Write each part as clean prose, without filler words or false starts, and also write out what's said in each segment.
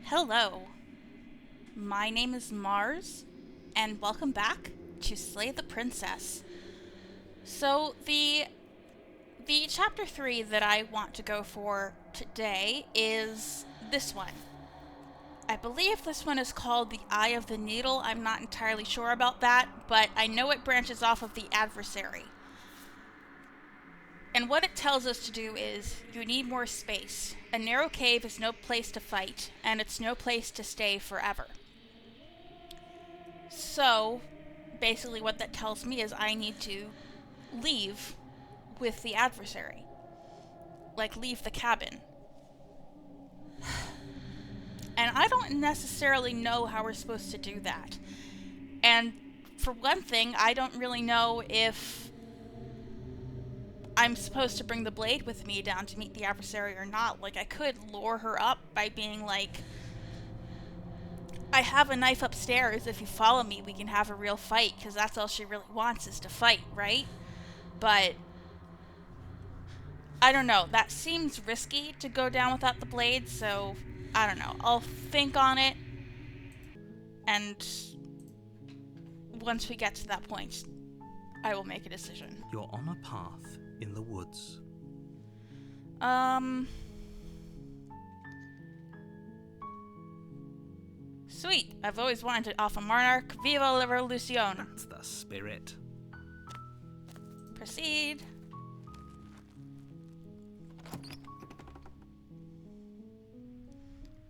Hello, my name is Mars, and welcome back to Slay the Princess. So the chapter 3 that I want to go for today is this one. I believe this one is called The Eye of the Needle. I'm not entirely sure about that, but I know it branches off of the adversary. And what it tells us to do is you need more space. A narrow cave is no place to fight, and it's no place to stay forever. So, basically, what that tells me is I need to leave with the adversary. Like, leave the cabin. And I don't necessarily know how we're supposed to do that. And for one thing, I don't really know if I'm supposed to bring the blade with me down to meet the adversary or not. Like, I could lure her up by being like, I have a knife upstairs. If you follow me, we can have a real fight, because that's all she really wants is to fight, right? But I don't know. That seems risky to go down without the blade, so I don't know. I'll think on it, and once we get to that point, I will make a decision. You're on a path in the woods. Sweet. I've always wanted to off a monarch. Viva la revolucion. That's the spirit. Proceed.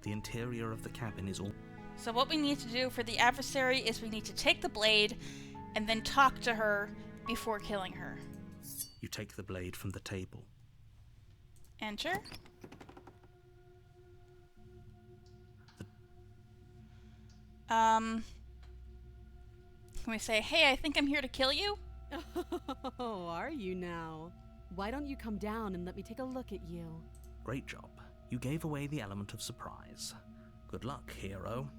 The interior of the cabin is all... So what we need to do for the adversary is we need to take the blade and then talk to her before killing her. You take the blade from the table. Enter. Can we say, hey, I think I'm here to kill you? Oh, are you now? Why don't you come down and let me take a look at you? Great job. You gave away the element of surprise. Good luck, hero.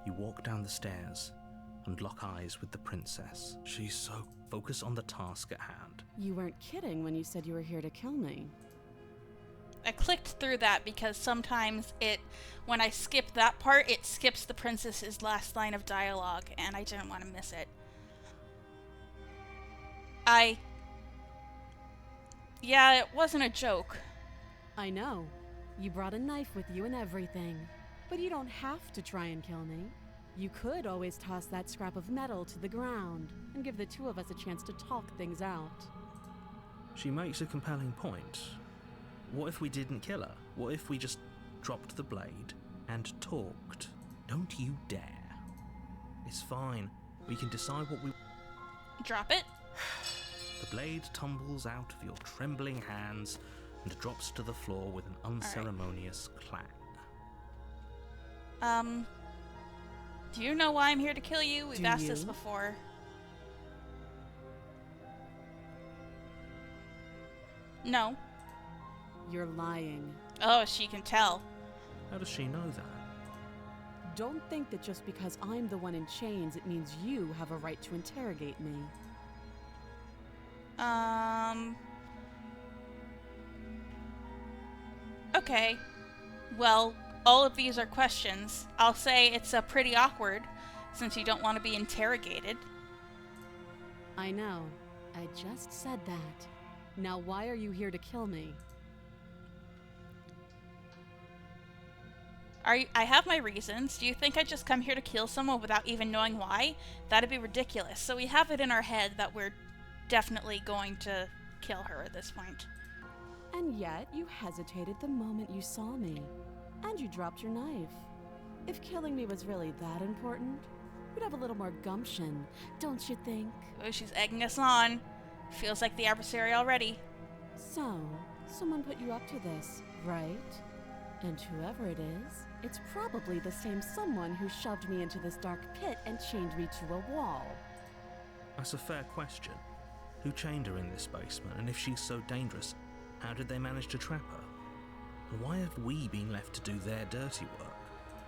You walk down the stairs and lock eyes with the princess. She's so focused on the task at hand. You weren't kidding when you said you were here to kill me. I clicked through that because sometimes when I skip that part, it skips the princess's last line of dialogue, and I didn't want to miss it. Yeah, it wasn't a joke. I know. You brought a knife with you and everything. But you don't have to try and kill me. You could always toss that scrap of metal to the ground and give the two of us a chance to talk things out. She makes a compelling point. What if we didn't kill her? What if we just dropped the blade and talked? Don't you dare. It's fine. We can decide what we... Drop it. The blade tumbles out of your trembling hands and drops to the floor with an unceremonious clang. Do you know why I'm here to kill you? We've asked this before. No. You're lying. Oh, she can tell. How does she know that? Don't think that just because I'm the one in chains, it means you have a right to interrogate me. Okay. Well, all of these are questions. I'll say it's pretty awkward, since you don't want to be interrogated. I know. I just said that. Now why are you here to kill me? I have my reasons. Do you think I'd just come here to kill someone without even knowing why? That'd be ridiculous. So we have it in our head that we're definitely going to kill her at this point. And yet, you hesitated the moment you saw me. And you dropped your knife. If killing me was really that important, you'd have a little more gumption, don't you think? Oh, she's egging us on. Feels like the adversary already. So, someone put you up to this, right? And whoever it is, it's probably the same someone who shoved me into this dark pit and chained me to a wall. That's a fair question. Who chained her in this basement, and if she's so dangerous, how did they manage to trap her? And why have we been left to do their dirty work?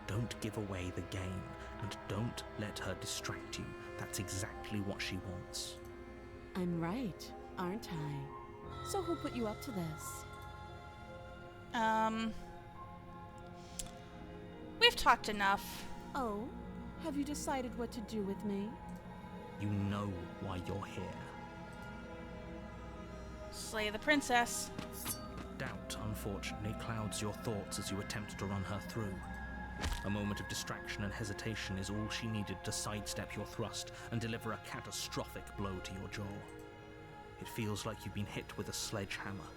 Don't give away the game, and don't let her distract you. That's exactly what she wants. I'm right, aren't I? So who put you up to this? we've talked enough. Oh, have you decided what to do with me? You know why you're here. Slay the princess. Doubt, unfortunately, clouds your thoughts as you attempt to run her through. A moment of distraction and hesitation is all she needed to sidestep your thrust and deliver a catastrophic blow to your jaw. It feels like you've been hit with a sledgehammer.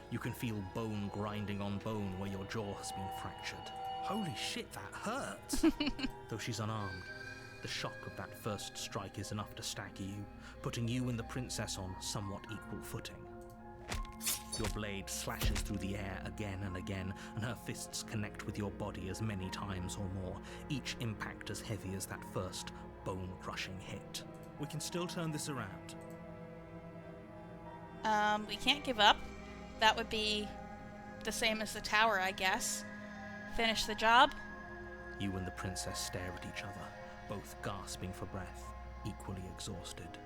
You can feel bone grinding on bone where your jaw has been fractured. Holy shit, that hurts! Though she's unarmed, the shock of that first strike is enough to stagger you, putting you and the princess on somewhat equal footing. Your blade slashes through the air again and again, and her fists connect with your body as many times or more, each impact as heavy as that first bone-crushing hit. We can still turn this around. We can't give up. That would be the same as the tower, I guess. Finish the job. You and the princess stare at each other, both gasping for breath, equally exhausted.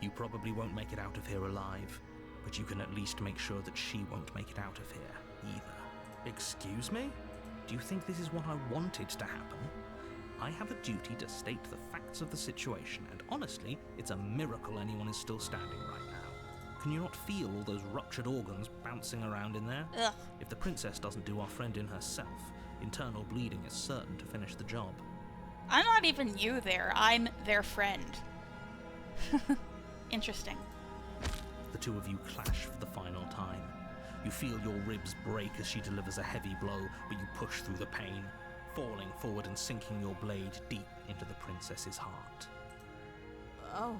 You probably won't make it out of here alive, but you can at least make sure that she won't make it out of here, either. Excuse me? Do you think this is what I wanted to happen? I have a duty to state the facts of the situation, and honestly, it's a miracle anyone is still standing right now. Can you not feel all those ruptured organs bouncing around in there? Ugh. If the princess doesn't do our friend in herself, internal bleeding is certain to finish the job. I'm not even you there. I'm their friend. Interesting. The two of you clash for the final time. You feel your ribs break as she delivers a heavy blow, but you push through the pain, falling forward and sinking your blade deep into the princess's heart. Oh,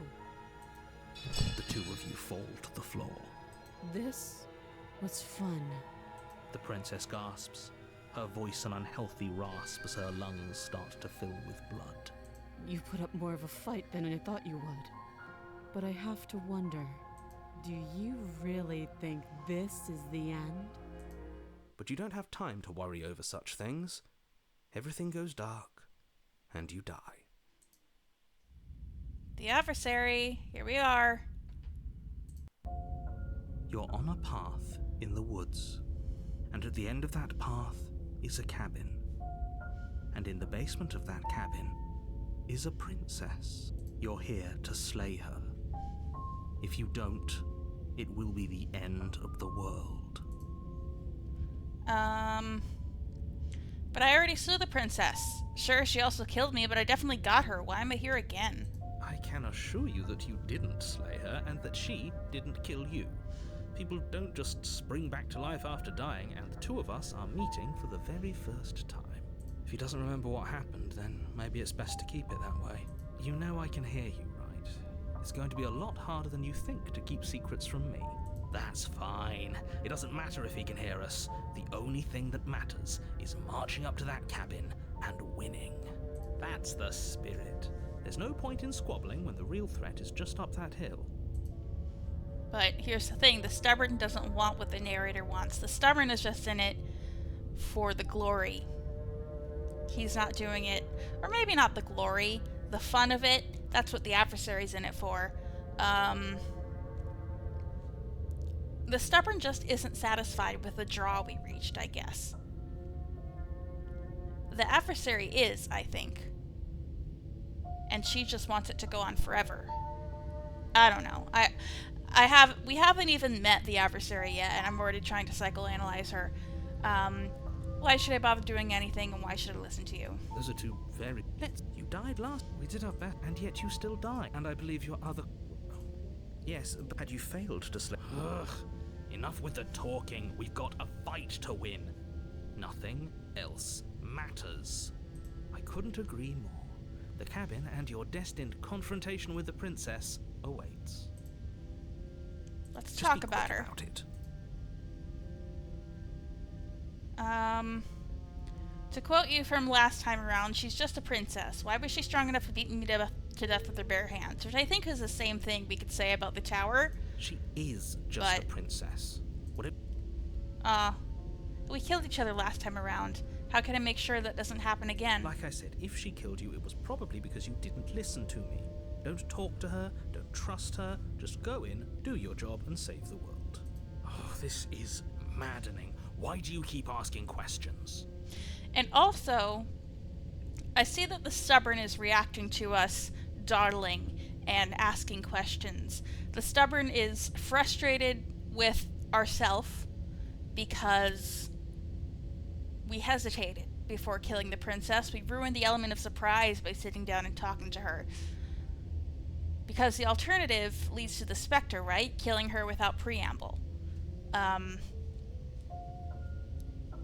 The two of you fall to the floor. this was fun. The princess gasps, her voice an unhealthy rasp as her lungs start to fill with blood. You put up more of a fight than I thought you would. But I have to wonder, do you really think this is the end? But you don't have time to worry over such things. Everything goes dark, and you die. The adversary. Here we are. You're on a path in the woods, and at the end of that path is a cabin. And in the basement of that cabin is a princess. You're here to slay her. If you don't, it will be the end of the world. But I already slew the princess. Sure, she also killed me, but I definitely got her. Why am I here again? I can assure you that you didn't slay her and that she didn't kill you. People don't just spring back to life after dying, and the two of us are meeting for the very first time. If he doesn't remember what happened, then maybe it's best to keep it that way. You know I can hear you, right? It's going to be a lot harder than you think to keep secrets from me. That's fine. It doesn't matter if he can hear us. The only thing that matters is marching up to that cabin and winning. That's the spirit. There's no point in squabbling when the real threat is just up that hill. But here's the thing, the stubborn doesn't want what the narrator wants. The stubborn is just in it for the glory. He's not doing it, or maybe not the glory, the fun of it. That's what the adversary's in it for. The stubborn just isn't satisfied with the draw we reached, I guess. The adversary is, I think. And she just wants it to go on forever. I don't know. We haven't even met the adversary yet, and I'm already trying to psychoanalyze her. Why should I bother doing anything, and why should I listen to you? Those are two very... You died last. We did our best, and yet you still die. And I believe your other... Yes, but had you failed to slay... Ugh. Enough with the talking. We've got a fight to win. Nothing else matters. I couldn't agree more. The cabin and your destined confrontation with the princess awaits. Let's Just talk be about quick her. About it. To quote you from last time around, she's just a princess. Why was she strong enough to beat me to death with her bare hands? Which I think is the same thing we could say about the tower. She is just a princess. Would it... We killed each other last time around. How can I make sure that doesn't happen again? Like I said, if she killed you, it was probably because you didn't listen to me. Don't talk to her, don't trust her, just go in, do your job, and save the world. Oh, this is maddening. Why do you keep asking questions? And also, I see that the stubborn is reacting to us dawdling and asking questions. The stubborn is frustrated with ourself because we hesitated before killing the princess. We ruined the element of surprise by sitting down and talking to her. Because the alternative leads to the specter, right? Killing her without preamble.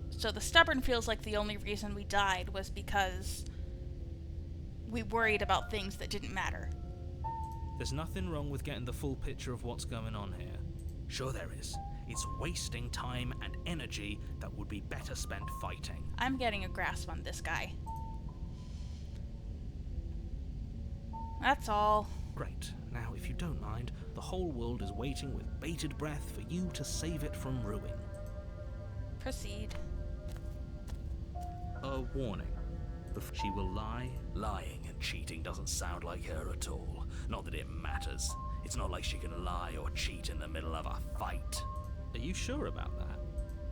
So the stubborn feels like the only reason we died was because we worried about things that didn't matter. There's nothing wrong with getting the full picture of what's going on here. Sure there is. It's wasting time and energy that would be better spent fighting. I'm getting a grasp on this guy. That's all. Great. Now, if you don't mind, the whole world is waiting with bated breath for you to save it from ruin. Proceed. A warning. She will lie. Lying and cheating doesn't sound like her at all. Not that it matters. It's not like she can lie or cheat in the middle of a fight. Are you sure about that?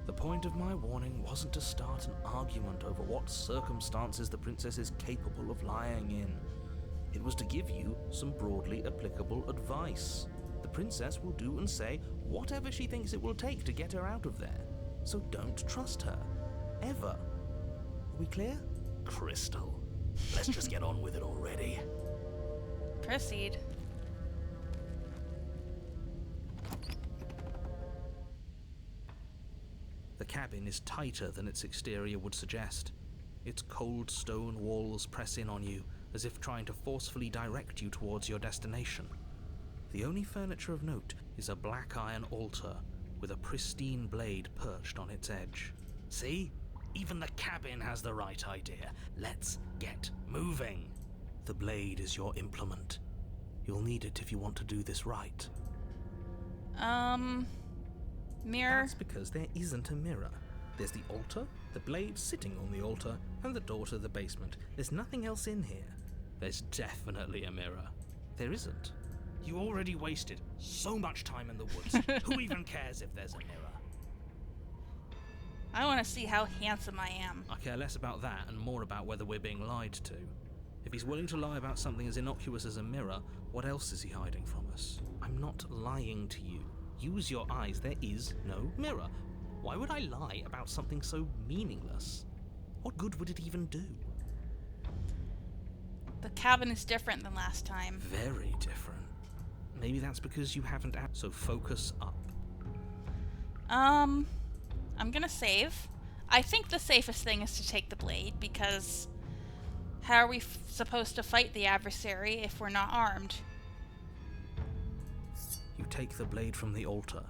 The point of my warning wasn't to start an argument over what circumstances the princess is capable of lying in. It was to give you some broadly applicable advice. The princess will do and say whatever she thinks it will take to get her out of there. So don't trust her. Ever. Are we clear? Crystal. Let's just get on with it already. Proceed. The cabin is tighter than its exterior would suggest. Its cold stone walls press in on you, as if trying to forcefully direct you towards your destination. The only furniture of note is a black iron altar with a pristine blade perched on its edge. See? Even the cabin has the right idea. Let's get moving. The blade is your implement. You'll need it if you want to do this right. Mirror. That's because there isn't a mirror. There's the altar, the blade sitting on the altar, and the door to the basement. There's nothing else in here. There's definitely a mirror. There isn't. You already wasted so much time in the woods. Who even cares if there's a mirror? I want to see how handsome I am. I care less about that and more about whether we're being lied to. If he's willing to lie about something as innocuous as a mirror, what else is he hiding from us? I'm not lying to you. Use your eyes. There is no mirror. Why would I lie about something so meaningless? What good would it even do? The cabin is different than last time. Very different. Maybe that's because you haven't so focus up. I'm gonna save. I think the safest thing is to take the blade, because how are we supposed to fight the adversary if we're not armed? You take the blade from the altar.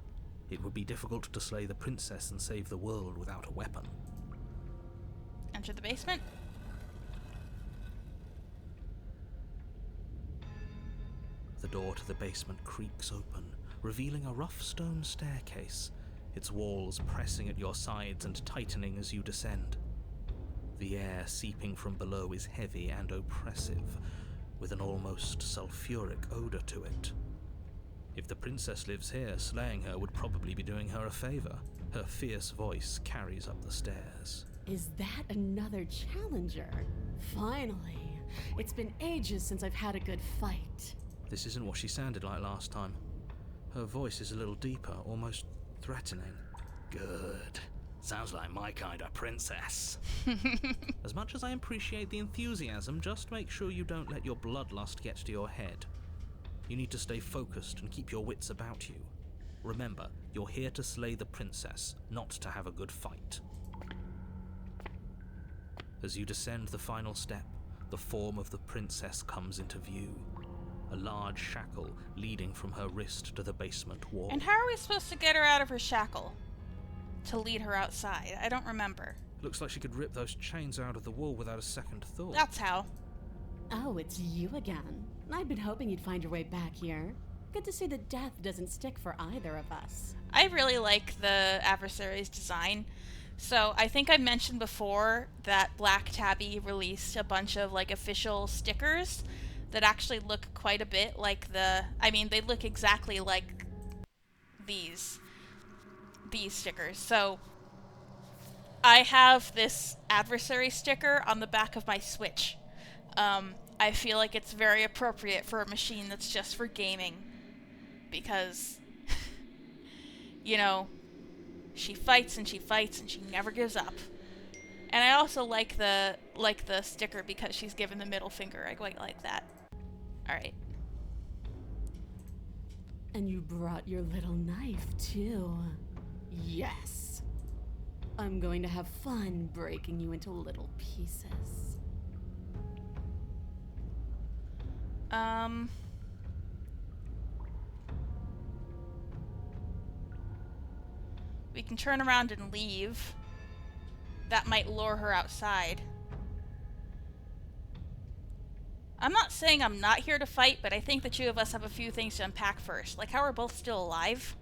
It would be difficult to slay the princess and save the world without a weapon. Enter the basement. The door to the basement creaks open, revealing a rough stone staircase, its walls pressing at your sides and tightening as you descend. The air seeping from below is heavy and oppressive, with an almost sulfuric odor to it. If the princess lives here, slaying her would probably be doing her a favor. Her fierce voice carries up the stairs. Is that another challenger? Finally. It's been ages since I've had a good fight. This isn't what she sounded like last time. Her voice is a little deeper, almost threatening. Good. Sounds like my kind of princess. As much as I appreciate the enthusiasm, just make sure you don't let your bloodlust get to your head. You need to stay focused and keep your wits about you. Remember, you're here to slay the princess, not to have a good fight. As you descend the final step, the form of the princess comes into view. A large shackle leading from her wrist to the basement wall. And how are we supposed to get her out of her shackle? To lead her outside? I don't remember. Looks like she could rip those chains out of the wall without a second thought. That's how. Oh, it's you again. I'd been hoping you'd find your way back here. Good to see that death doesn't stick for either of us. I really like the adversary's design. So I think I mentioned before that Black Tabby released a bunch of official stickers that actually look quite a bit like they look exactly like these stickers. So I have this adversary sticker on the back of my Switch. I feel like it's very appropriate for a machine that's just for gaming. Because, you know, she fights and she fights and she never gives up. And I also like the sticker because she's given the middle finger. I quite like that. Alright. And you brought your little knife, too. Yes. I'm going to have fun breaking you into little pieces. We can turn around and leave. That might lure her outside. I'm not saying I'm not here to fight, but I think the two of us have a few things to unpack first. Like how we're both still alive.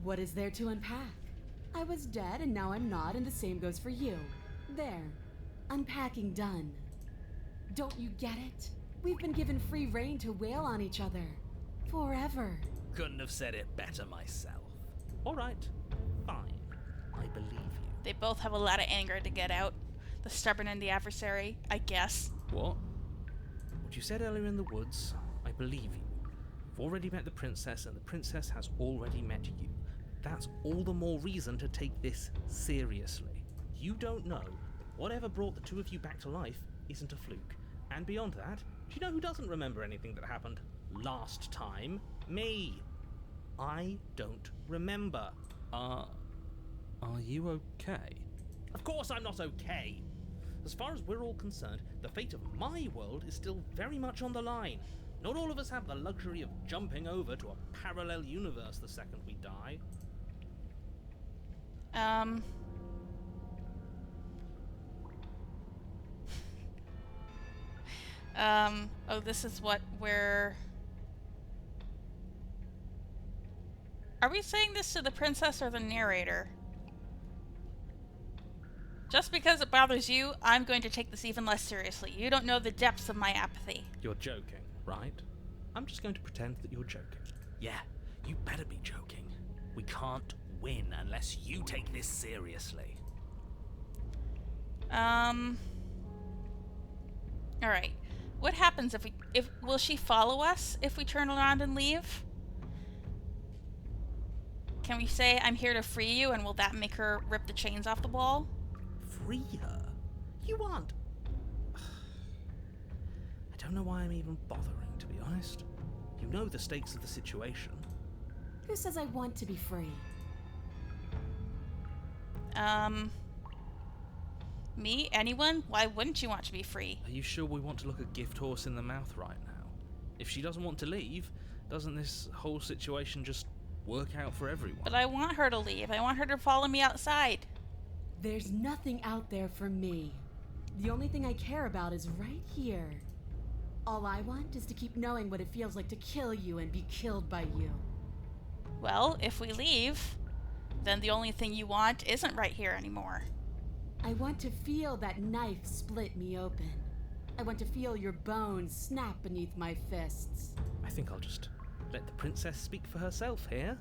What is there to unpack? I was dead and now I'm not, and the same goes for you. There. Unpacking done. Don't you get it? We've been given free rein to wail on each other. Forever. Couldn't have said it better myself. Alright, fine. I believe you. They both have a lot of anger to get out. The stubborn and the adversary, I guess. What? What you said earlier in the woods, I believe you. You've already met the princess, and the princess has already met you. That's all the more reason to take this seriously. You don't know that whatever brought the two of you back to life isn't a fluke. And beyond that, do you know who doesn't remember anything that happened last time? Me. I don't remember. Are you okay? Of course I'm not okay. As far as we're all concerned, the fate of my world is still very much on the line. Not all of us have the luxury of jumping over to a parallel universe the second we die. Oh, this is what we're... Are we saying this to the princess or the narrator? Just because it bothers you, I'm going to take this even less seriously. You don't know the depths of my apathy. You're joking, right? I'm just going to pretend that you're joking. Yeah, you better be joking. We can't win unless you take this seriously. Alright. What happens if will she follow us if we turn around and leave? Can we say, I'm here to free you, and will that make her rip the chains off the wall? Free her? You aren't. I don't know why I'm even bothering, to be honest. You know the stakes of the situation. Who says I want to be free? Me? Anyone? Why wouldn't you want to be free? Are you sure we want to look a gift horse in the mouth right now? If she doesn't want to leave, doesn't this whole situation just work out for everyone? But I want her to leave. I want her to follow me outside. There's nothing out there for me. The only thing I care about is right here. All I want is to keep knowing what it feels like to kill you and be killed by you. Well, if we leave, then the only thing you want isn't right here anymore. I want to feel that knife split me open. I want to feel your bones snap beneath my fists. I think I'll just let the princess speak for herself here.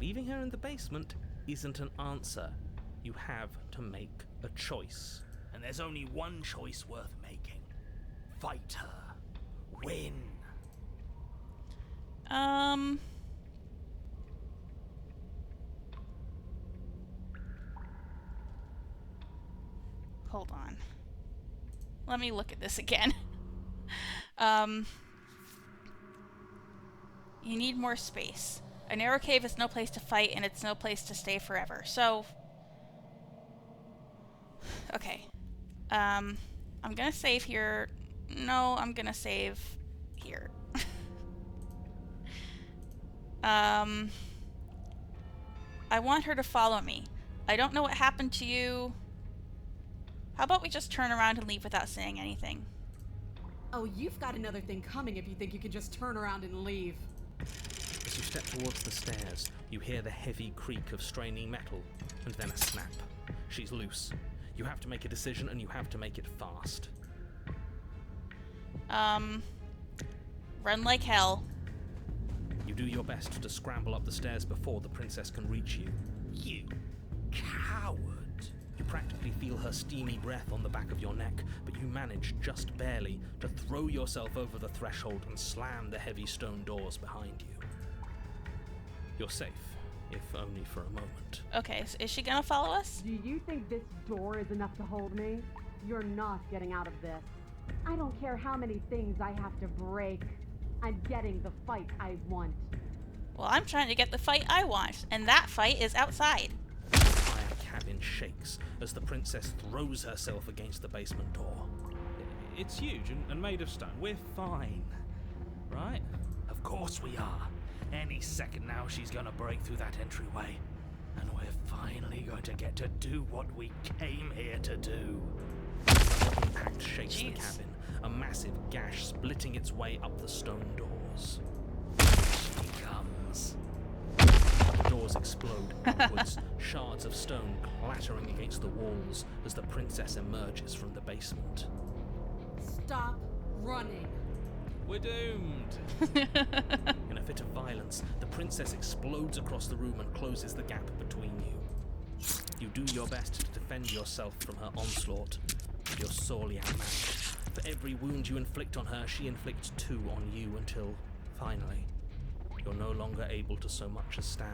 Leaving her in the basement isn't an answer. You have to make a choice. And there's only one choice worth making. Fight her. Win. Hold on. Let me look at this again. You need more space. A narrow cave is no place to fight, and it's no place to stay forever. So... Okay. I'm gonna save here. No, I'm gonna save here. I want her to follow me. I don't know what happened to you. How about we just turn around and leave without saying anything? Oh, you've got another thing coming if you think you can just turn around and leave. As you step towards the stairs, you hear the heavy creak of straining metal, and then a snap. She's loose. You have to make a decision, and you have to make it fast. Run like hell. You do your best to scramble up the stairs before the princess can reach you. You coward. You practically feel her steamy breath on the back of your neck, but you manage, just barely, to throw yourself over the threshold and slam the heavy stone doors behind you. You're safe, if only for a moment. Okay, so is she gonna follow us? Do you think this door is enough to hold me? You're not getting out of this. I don't care how many things I have to break. I'm getting the fight I want. Well, I'm trying to get the fight I want, and that fight is outside. The entire cabin shakes as the princess throws herself against the basement door. It's huge and made of stone. We're fine. Right? Of course we are. Any second now she's gonna break through that entryway. And we're finally going to get to do what we came here to do. The impact shakes the Jeez. cabin, a massive gash splitting its way up the stone doors. She comes. The doors explode outwards, shards of stone clattering against the walls as the princess emerges from the basement. Stop running. We're doomed. In a fit of violence, the princess explodes across the room and closes the gap between you. You do your best to defend yourself from her onslaught, but you're sorely outmatched. For every wound you inflict on her, she inflicts 2 on you until, finally, you're no longer able to so much as stand.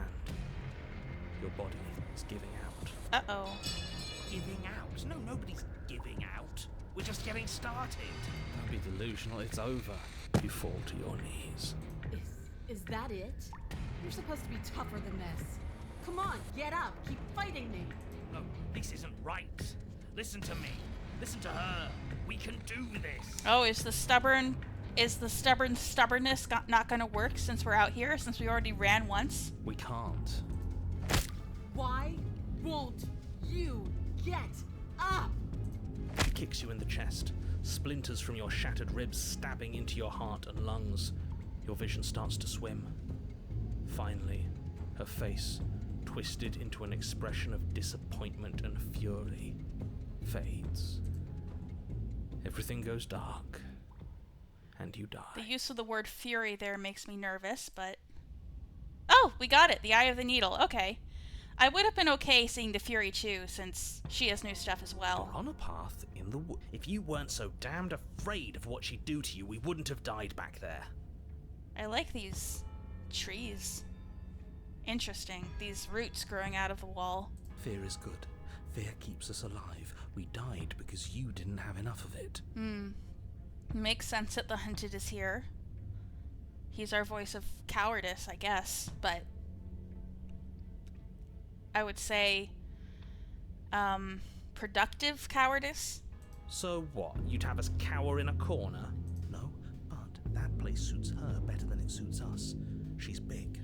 Your body is giving out. Uh-oh. Giving out? No, nobody's giving out. We're just getting started. Don't be delusional. It's over. You fall to your knees. Is that it? You're supposed to be tougher than this. Come on, get up. Keep fighting me. No, this isn't right. Listen to me. Listen to her. We can do this. Oh, is the stubbornness not gonna work since we're out here, since we already ran once? We can't. Why won't you get up? She kicks you in the chest, splinters from your shattered ribs stabbing into your heart and lungs. Your vision starts to swim. Finally, her face, twisted into an expression of disappointment and fury, fades. Everything goes dark, and you die. The use of the word fury there makes me nervous, but... Oh, we got it! The Eye of the Needle. Okay. I would have been okay seeing the Fury too, since she has new stuff as well. You're on a path in the wood. If you weren't so damned afraid of what she'd do to you, we wouldn't have died back there. I like these trees. Interesting. These roots growing out of the wall. Fear is good. Fear keeps us alive. We died because you didn't have enough of it. Makes sense that the hunted is here. He's our voice of cowardice, I guess, but... I would say... productive cowardice? So what? You'd have us cower in a corner? No, but that place suits her better than it suits us. She's big.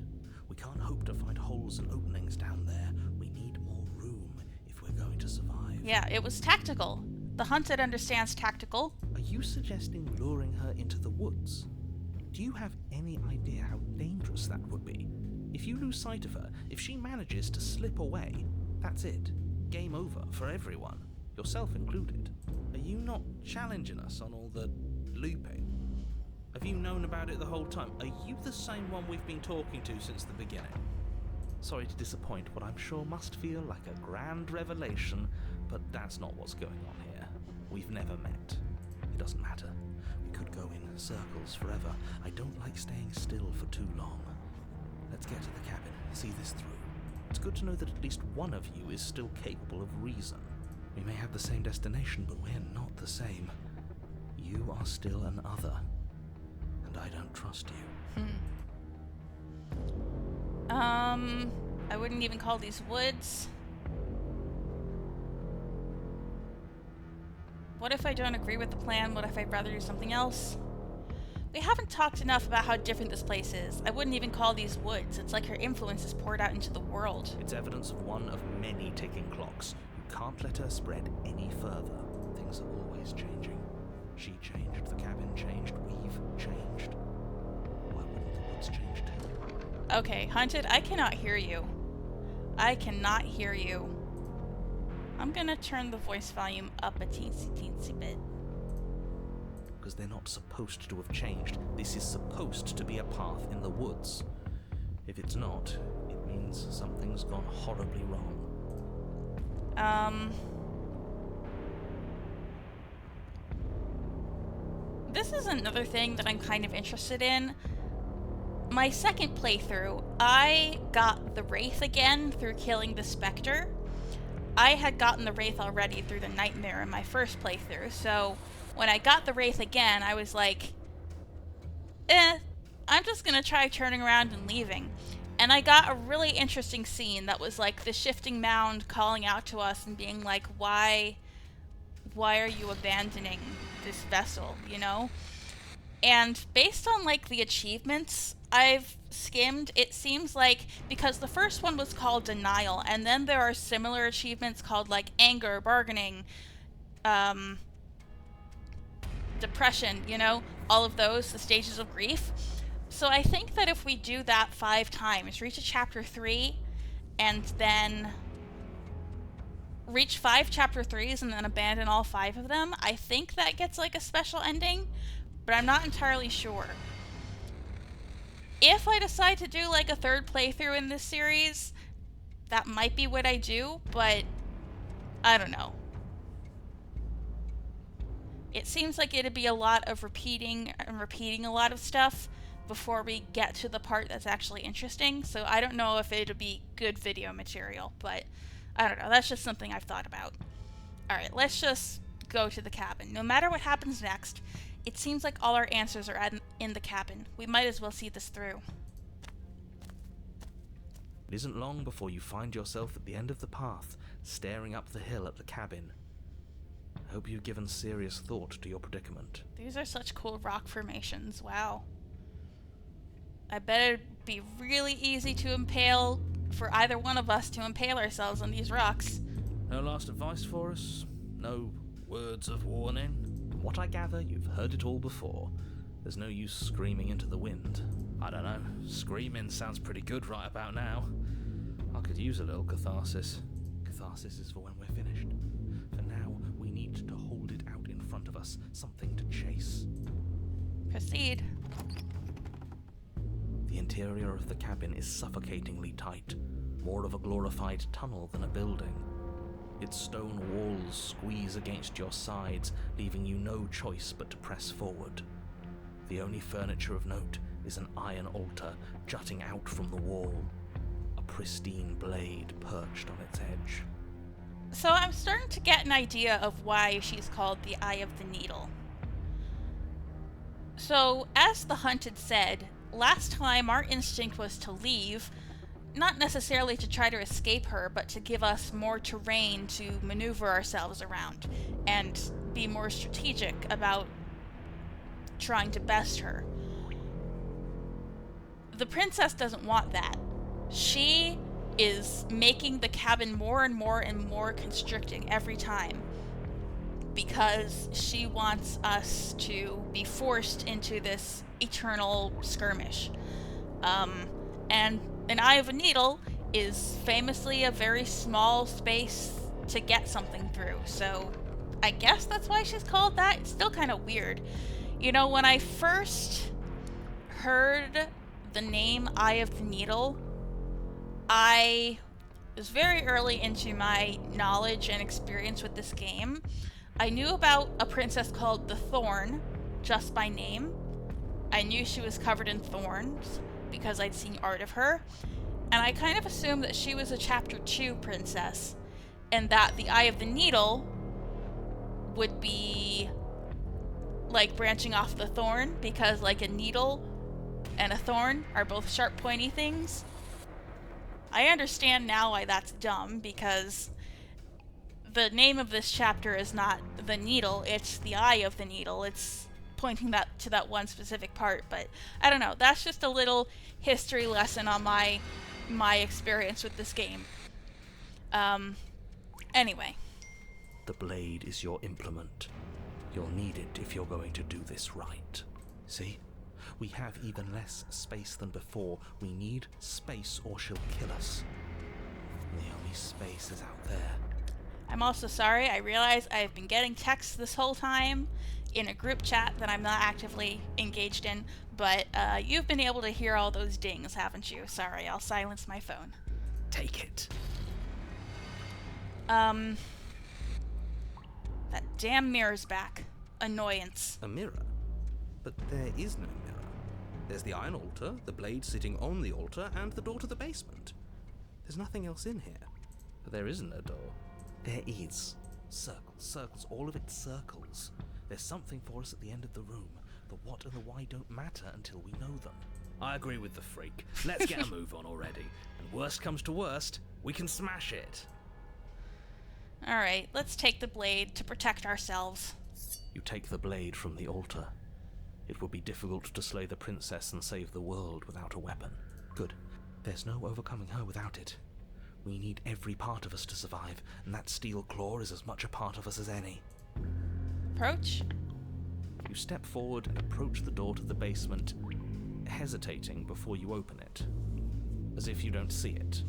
We can't hope to find holes and openings down there. We need more room if we're going to survive. Yeah, it was tactical. The hunted understands tactical. Are you suggesting luring her into the woods? Do you have any idea how dangerous that would be? If you lose sight of her, if she manages to slip away, that's it. Game over for everyone, yourself included. Are you not challenging us on all the looping? Have you known about it the whole time? Are you the same one we've been talking to since the beginning? Sorry to disappoint what I'm sure must feel like a grand revelation, but that's not what's going on here. We've never met. It doesn't matter. We could go in circles forever. I don't like staying still for too long. Let's get to the cabin, see this through. It's good to know that at least one of you is still capable of reason. We may have the same destination, but we're not the same. You are still an other, and I don't trust you. I wouldn't even call these woods. What if I don't agree with the plan? What if I'd rather do something else? We haven't talked enough about how different this place is. I wouldn't even call these woods. It's like her influence is poured out into the world. It's evidence of one of many ticking clocks. You can't let her spread any further. Things are always changing. She changed, the cabin changed, we've changed. Why wouldn't the woods change too? Okay, Hunted, I cannot hear you. I cannot hear you. I'm gonna turn the voice volume up a teensy bit. Because they're not supposed to have changed. This is supposed to be a path in the woods. If it's not, it means something's gone horribly wrong. this is another thing that I'm kind of interested in. My second playthrough, I got the Wraith again through killing the Spectre. I had gotten the Wraith already through the Nightmare in my first playthrough, so when I got the Wraith again, I was like, I'm just gonna try turning around and leaving. And I got a really interesting scene that was like the shifting mound calling out to us and being like, why are you abandoning this vessel, you know? And based on like the achievements I've skimmed, it seems like, because the first one was called Denial, and then there are similar achievements called like Anger, Bargaining, Depression, you know, all of those, the stages of grief. So I think that if we do that 5 times, reach a chapter 3, and then reach 5 chapter 3s and then abandon all 5 of them, I think that gets like a special ending, but I'm not entirely sure. If I decide to do like a 3rd playthrough in this series, that might be what I do, but I don't know. It seems like it'd be a lot of repeating a lot of stuff before we get to the part that's actually interesting, so I don't know if it'll be good video material, but I don't know, that's just something I've thought about. Alright, let's just go to the cabin. No matter what happens next, it seems like all our answers are in the cabin. We might as well see this through. It isn't long before you find yourself at the end of the path, staring up the hill at the cabin. I hope you've given serious thought to your predicament. These are such cool rock formations, wow. I bet it'd be really easy to impale, for either one of us to impale ourselves on these rocks. No last advice for us? No words of warning? From what I gather, you've heard it all before. There's no use screaming into the wind. I don't know. Screaming sounds pretty good right about now. I could use a little catharsis. Catharsis is for when we're finished. For now, we need to hold it out in front of us. Something to chase. Proceed. The interior of the cabin is suffocatingly tight, more of a glorified tunnel than a building. Its stone walls squeeze against your sides, leaving you no choice but to press forward. The only furniture of note is an iron altar jutting out from the wall, a pristine blade perched on its edge. So I'm starting to get an idea of why she's called the Eye of the Needle. So, as the hunted said, last time our instinct was to leave, not necessarily to try to escape her, but to give us more terrain to maneuver ourselves around and be more strategic about trying to best her. The princess doesn't want that. She is making the cabin more and more and more constricting every time, because she wants us to be forced into this eternal skirmish. And an Eye of a Needle is famously a very small space to get something through, so I guess that's why she's called that. It's still kind of weird. You know, when I first heard the name Eye of the Needle, I was very early into my knowledge and experience with this game. I knew about a princess called the Thorn, just by name. I knew she was covered in thorns, because I'd seen art of her, and I kind of assumed that she was a Chapter 2 princess, and that the Eye of the Needle would be like branching off the thorn, because like a needle and a thorn are both sharp pointy things. I understand now why that's dumb, because the name of this chapter is not the needle, it's the Eye of the Needle. It's pointing that to that one specific part, but I don't know, that's just a little history lesson on my experience with this game. Anyway. The blade is your implement. You'll need it if you're going to do this right. See? We have even less space than before. We need space or she'll kill us. And the only space is out there. I'm also sorry, I realize I've been getting texts this whole time in a group chat that I'm not actively engaged in, but you've been able to hear all those dings, haven't you? Sorry, I'll silence my phone. Take it. That damn mirror's back. Annoyance. A mirror? But there is no mirror. There's the iron altar, the blade sitting on the altar, and the door to the basement. There's nothing else in here. But there isn't a door. There is. Circles, circles, all of it circles. There's something for us at the end of the room. The what and the why don't matter until we know them. I agree with the freak. Let's get a move on already. And worst comes to worst, we can smash it. Alright, let's take the blade to protect ourselves. You take the blade from the altar. It would be difficult to slay the princess and save the world without a weapon. Good. There's no overcoming her without it. We need every part of us to survive, and that steel claw is as much a part of us as any. Approach? You step forward and approach the door to the basement, hesitating before you open it, as if you don't see it.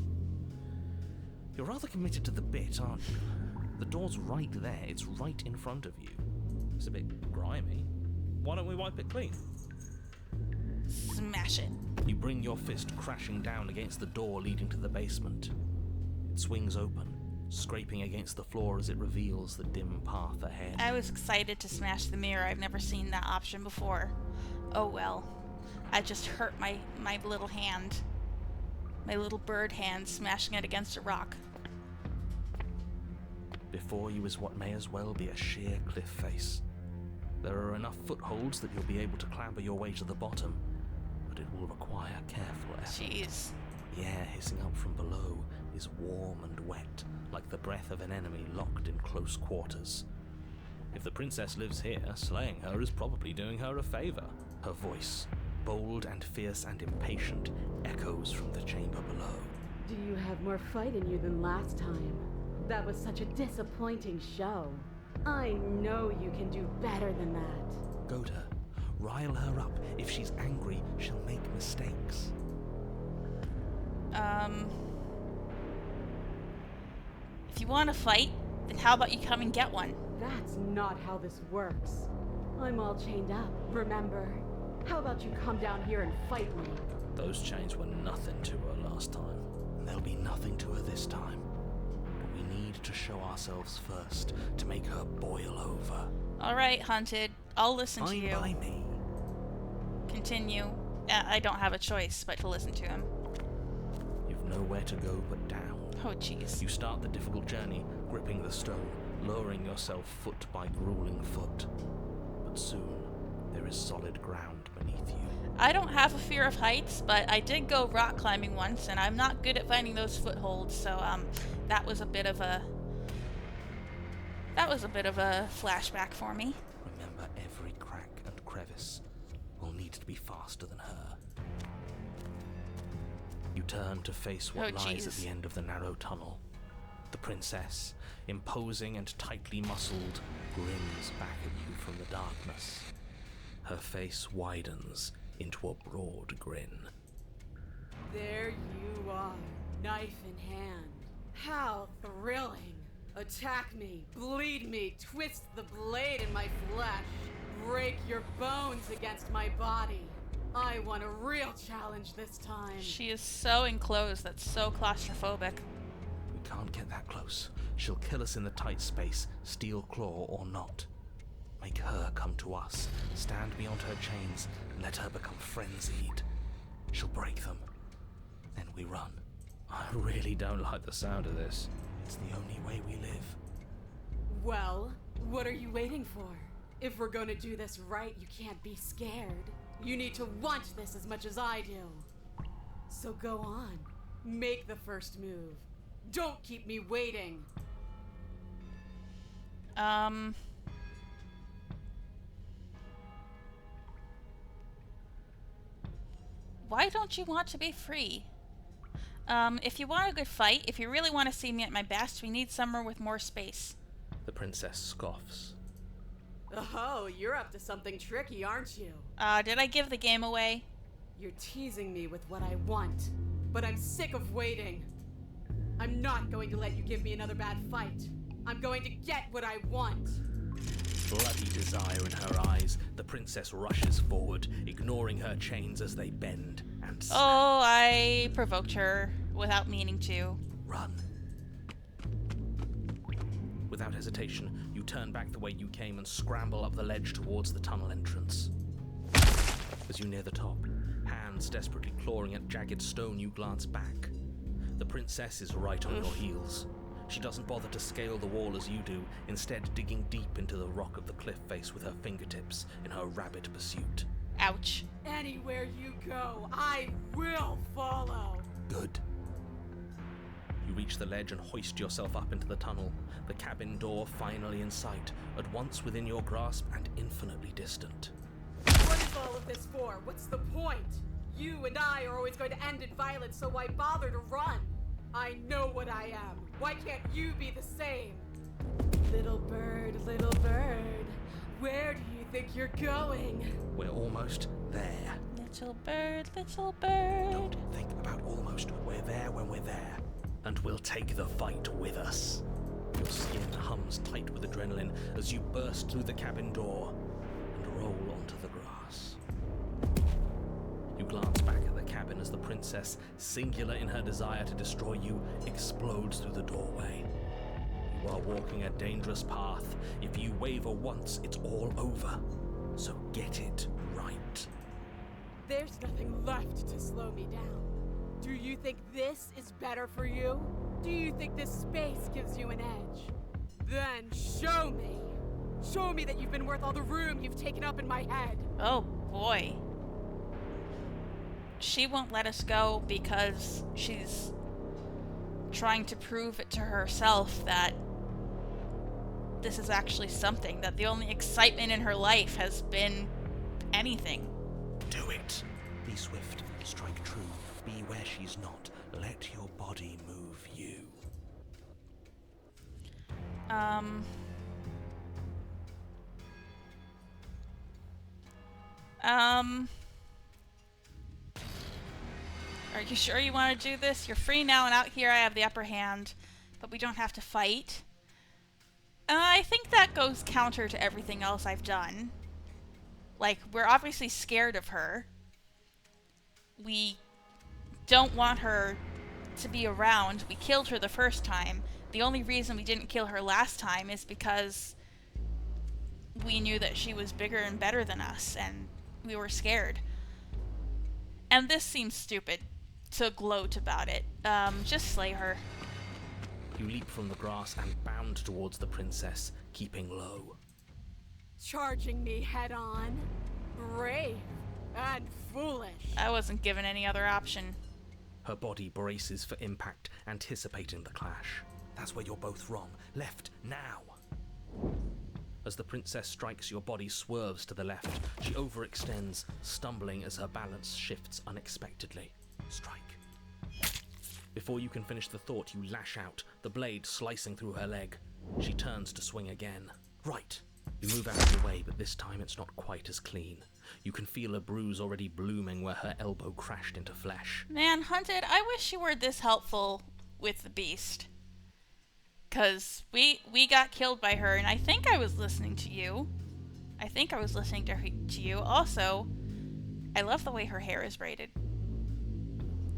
You're rather committed to the bit, aren't you? The door's right there, it's right in front of you. It's a bit grimy. Why don't we wipe it clean? Smash it. You bring your fist crashing down against the door leading to the basement. It swings open, scraping against the floor as it reveals the dim path ahead. I was excited to smash the mirror. I've never seen that option before. Oh well. I just hurt my little hand. My little bird hand smashing it against a rock. Before you is what may as well be a sheer cliff face. There are enough footholds that you'll be able to clamber your way to the bottom, but it will require careful effort. Jeez. The air hissing up from below is warm and wet, like the breath of an enemy locked in close quarters. If the princess lives here, slaying her is probably doing her a favor. Her voice, bold and fierce and impatient, echoes from the chamber below. Do you have more fight in you than last time? That was such a disappointing show. I know you can do better than that. Goad her. Rile her up. If she's angry, she'll make mistakes. If you want to fight, then how about you come and get one? That's not how this works. I'm all chained up, remember? How about you come down here and fight me? Those chains were nothing to her last time. And there'll be nothing to her this time. But we need to show ourselves first to make her boil over. Alright, Hunted. I'll listen to Fine you. by me. Continue. I don't have a choice but to listen to him. You've nowhere to go but down. Oh, jeez. You start the difficult journey, gripping the stone, lowering yourself foot by grueling foot. But soon, there is solid ground beneath you. I don't have a fear of heights, but I did go rock climbing once, and I'm not good at finding those footholds, so, that was a bit of a flashback for me. Remember, every crack and crevice will need to be faster than her. You turn to face what lies at the end of the narrow tunnel. The princess, imposing and tightly muscled, grins back at you from the darkness. Her face widens into a broad grin. There you are, knife in hand. How thrilling. Attack me, bleed me, twist the blade in my flesh, break your bones against my body. I want a real challenge this time. She is so enclosed, that's so claustrophobic. We can't get that close. She'll kill us in the tight space, steel claw or not. Make her come to us, stand beyond her chains, and let her become frenzied. She'll break them. Then we run. I really don't like the sound of this. It's the only way we live. Well, what are you waiting for? If we're gonna do this right, you can't be scared. You need to want this as much as I do. So go on. Make the first move. Don't keep me waiting. Why don't you want to be free? If you want a good fight, if you really want to see me at my best, we need somewhere with more space. The princess scoffs. Oh, you're up to something tricky, aren't you? Did I give the game away? You're teasing me with what I want, but I'm sick of waiting. I'm not going to let you give me another bad fight. I'm going to get what I want. Bloody desire in her eyes, the princess rushes forward, ignoring her chains as they bend and snap. Oh, I provoked her without meaning to. Run. Without hesitation, you turn back the way you came and scramble up the ledge towards the tunnel entrance. As you near the top, hands desperately clawing at jagged stone, you glance back. The princess is right on your heels. She doesn't bother to scale the wall as you do, instead digging deep into the rock of the cliff face with her fingertips in her rabid pursuit. Ouch. Anywhere you go, I will follow. Good. You reach the ledge and hoist yourself up into the tunnel, the cabin door finally in sight, at once within your grasp and infinitely distant. What is all of this for? What's the point? You and I are always going to end in violence, so why bother to run? I know what I am. Why can't you be the same? Little bird, where do you think you're going? We're almost there. Little bird, little bird. Don't think about almost. We're there when we're there. And we'll take the fight with us. Your skin hums tight with adrenaline as you burst through the cabin door and roll onto the grass. You glance back at the cabin as the princess, singular in her desire to destroy you, explodes through the doorway. You are walking a dangerous path. If you waver once, it's all over. So get it right. There's nothing left to slow me down. Do you think this is better for you? Do you think this space gives you an edge? Then show me. Show me that you've been worth all the room you've taken up in my head. Oh boy. She won't let us go because she's trying to prove it to herself that this is actually something, that the only excitement in her life has been anything. Do it. Be swift. Strike true. Be where she's not. Let your body move you. Are you sure you want to do this? You're free now, and out here I have the upper hand, but we don't have to fight. I think that goes counter to everything else I've done. Like, we're obviously scared of her. We don't want her to be around. We killed her the first time. The only reason we didn't kill her last time is because we knew that she was bigger and better than us, and we were scared. And this seems stupid to gloat about it. Just slay her. You leap from the grass and bound towards the princess, keeping low. Charging me head on? Brave and foolish. I wasn't given any other option. Her body braces for impact, anticipating the clash. That's where you're both wrong. Left, now! As the princess strikes, your body swerves to the left. She overextends, stumbling as her balance shifts unexpectedly. Strike. Before you can finish the thought, you lash out, the blade slicing through her leg. She turns to swing again. Right. You move out of the way, but this time it's not quite as clean. You can feel a bruise already blooming where her elbow crashed into flesh. Man, Hunted, I wish you were this helpful with the beast. 'Cause we got killed by her, and I think I was listening to you. I think I was listening to you. Also, I love the way her hair is braided.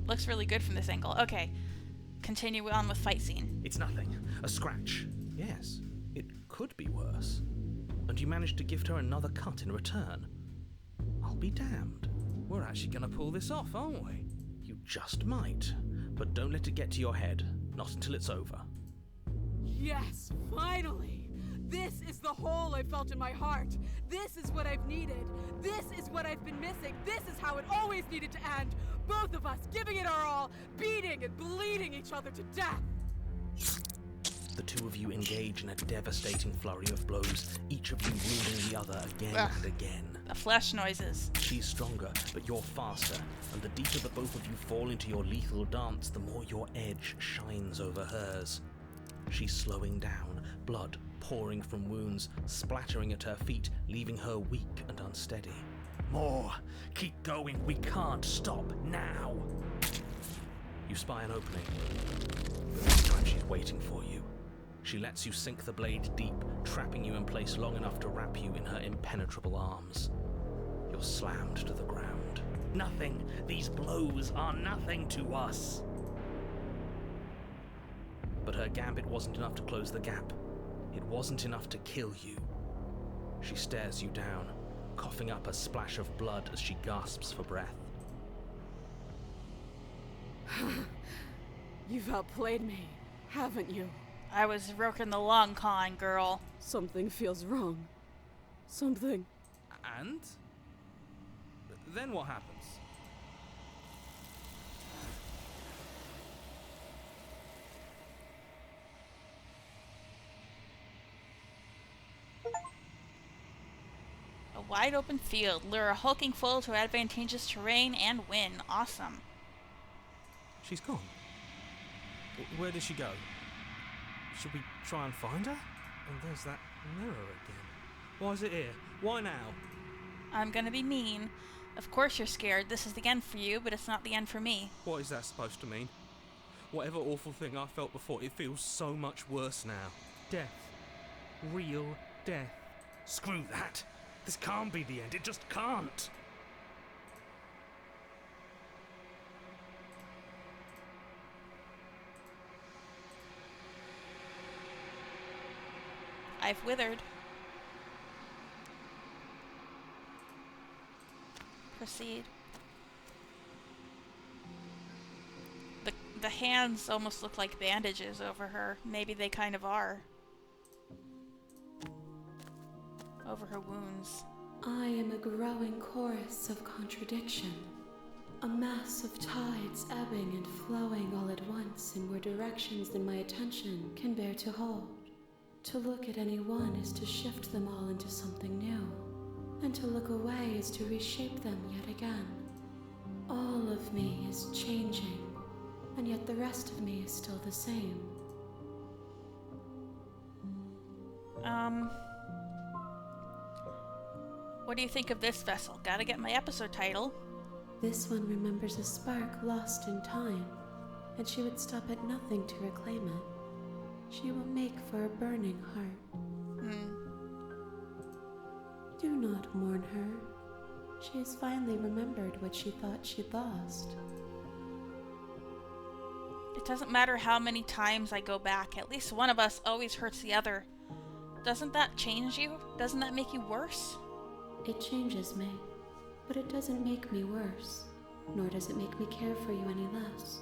Looks really good from this angle. Okay, continue on with fight scene. It's nothing. A scratch. Yes, it could be worse. And you managed to gift her another cut in return. I'll be damned. We're actually gonna pull this off, aren't we? You just might. But don't let it get to your head. Not until it's over. Yes, finally! This is the hole I felt in my heart. This is what I've needed. This is what I've been missing. This is how it always needed to end. Both of us giving it our all, beating and bleeding each other to death. The two of you engage in a devastating flurry of blows, each of you wounding the other again and again. The flesh noises. She's stronger, but you're faster, and the deeper the both of you fall into your lethal dance, the more your edge shines over hers. She's slowing down, blood pouring from wounds, splattering at her feet, leaving her weak and unsteady. More! Keep going, we can't stop now! You spy an opening, but this time she's waiting for you. She lets you sink the blade deep, trapping you in place long enough to wrap you in her impenetrable arms. You're slammed to the ground. Nothing! These blows are nothing to us! But her gambit wasn't enough to close the gap. It wasn't enough to kill you. She stares you down, coughing up a splash of blood as she gasps for breath. You've outplayed me, haven't you? I was working the long con, girl. Something feels wrong. Something. And? Then what happens? A wide open field. Lure a hulking foe to advantageous terrain and win. Awesome. She's gone. Where did she go? Should we try and find her? And there's that mirror again. Why is it here? Why now? I'm gonna be mean. Of course you're scared. This is the end for you, but it's not the end for me. What is that supposed to mean? Whatever awful thing I felt before, it feels so much worse now. Death. Real death. Screw that. This can't be the end. It just can't. I've withered. Proceed. The hands almost look like bandages over her. Maybe they kind of are. Over her wounds. I am a growing chorus of contradiction. A mass of tides ebbing and flowing all at once in more directions than my attention can bear to hold. To look at any one is to shift them all into something new, and to look away is to reshape them yet again. All of me is changing, and yet the rest of me is still the same. What do you think of this vessel? Gotta get my episode title. This one remembers a spark lost in time, and she would stop at nothing to reclaim it. She will make for a burning heart. Do not mourn her. She has finally remembered what she thought she'd lost. It doesn't matter how many times I go back. At least one of us always hurts the other. Doesn't that change you? Doesn't that make you worse? It changes me, but it doesn't make me worse, nor does it make me care for you any less.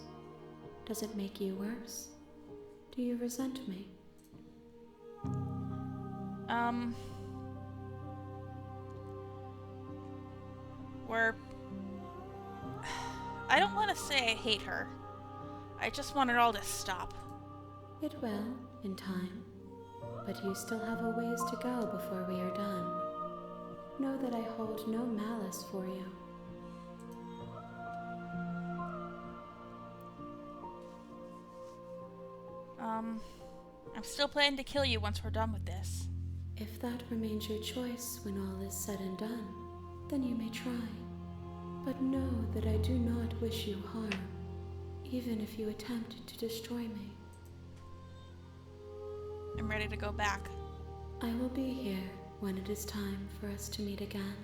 Does it make you worse? Do you resent me? I don't want to say I hate her. I just want it all to stop. It will, in time. But you still have a ways to go before we are done. Know that I hold no malice for you. I'm still planning to kill you once we're done with this. If that remains your choice when all is said and done, then you may try. But know that I do not wish you harm, even if you attempt to destroy me. I'm ready to go back. I will be here when it is time for us to meet again.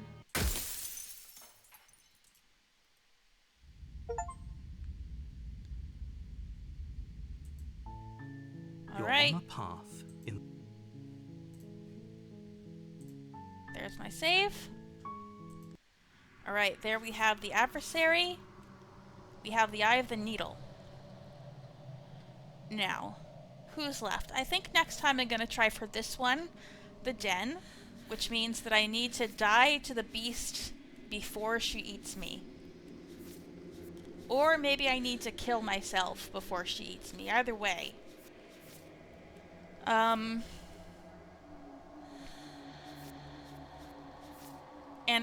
All right. On a path in. There's my save. All right, there we have the adversary. We have the Eye of the Needle. Now, who's left? I think next time I'm going to try for this one, the den, which means that I need to die to the beast before she eats me. Or maybe I need to kill myself before she eats me. Either way. And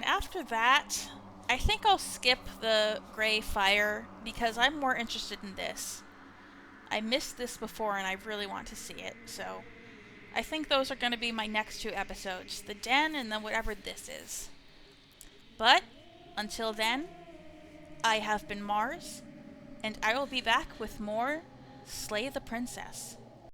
after that, I think I'll skip the gray fire because I'm more interested in this. I missed this before and I really want to see it, so I think those are going to be my next 2 episodes. The den and then whatever this is. But, until then, I have been Mars, and I will be back with more Slay the Princess.